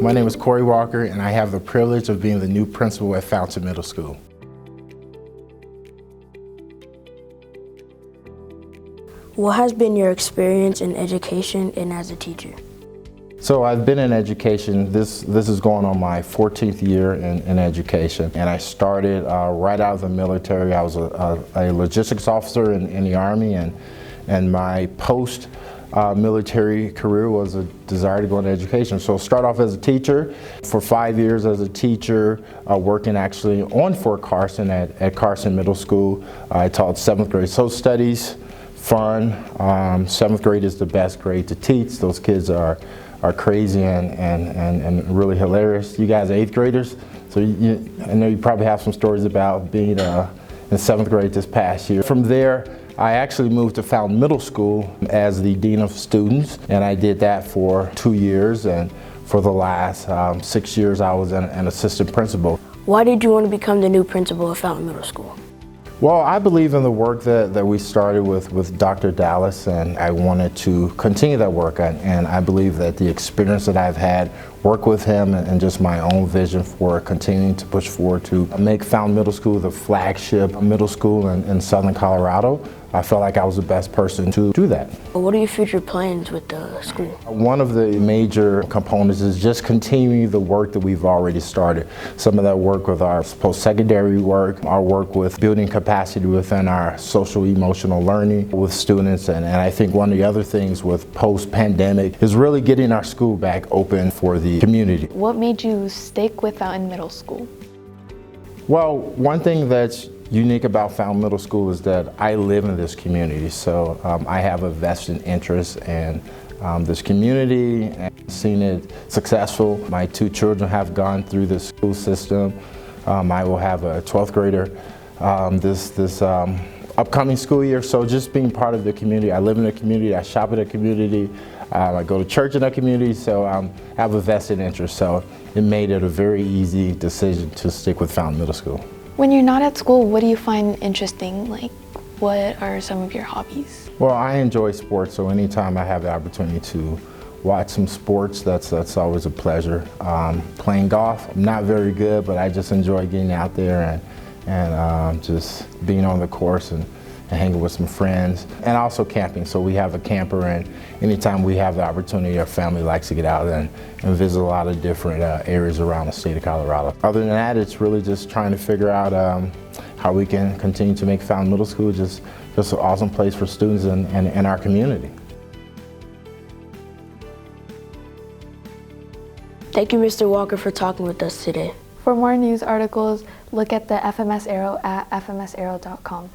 My name is Corrie Walker, and I have the privilege of being the new principal at Fountain Middle School. What has been your experience in education and as a teacher? So I've been in education. This is going on my 14th year in education, and I started right out of the military. I was a logistics officer in the Army, and my post-military career was a desire to go into education. So start off as a teacher for 5 years as a teacher, working actually on Fort Carson at Carson Middle School. I taught 7th grade social studies, fun. 7th grade is the best grade to teach. Those kids are crazy and really hilarious. You guys are 8th graders, so I know you probably have some stories about being in 7th grade this past year. From there, I actually moved to Fountain Middle School as the Dean of Students, and I did that for 2 years, and for the last 6 years I was an assistant principal. Why did you want to become the new principal of Fountain Middle School? Well, I believe in the work that we started with Dr. Dallas, and I wanted to continue that work. And I believe that the experience that I've had, work with him, and just my own vision for continuing to push forward to make Fountain Middle School the flagship middle school in Southern Colorado, I felt like I was the best person to do that. What are your future plans with the school? One of the major components is just continuing the work that we've already started. Some of that work with our post-secondary work, our work with building capacity within our social-emotional learning with students, and I think one of the other things with post-pandemic is really getting our school back open for the community. What made you stick with Fountain Middle School? Well, one thing that's unique about Fountain Middle School is that I live in this community, so I have a vested interest in this community and seen it successful. My 2 children have gone through the school system. I will have a 12th grader this upcoming school year, so just being part of the community. I live in the community, I shop in the community, I go to church in the community, so I have a vested interest, so it made it a very easy decision to stick with Fountain Middle School. When you're not at school, what do you find interesting? Like, what are some of your hobbies? Well, I enjoy sports, so anytime I have the opportunity to watch some sports, that's always a pleasure. Playing golf, I'm not very good, but I just enjoy getting out there and just being on the course and hanging with some friends, and also camping. So we have a camper, and anytime we have the opportunity, our family likes to get out and visit a lot of different areas around the state of Colorado. Other than that, it's really just trying to figure out how we can continue to make Fountain Middle School just an awesome place for students and our community. Thank you, Mr. Walker, for talking with us today. For more news articles, look at the FMS Arrow at fmsarrow.com.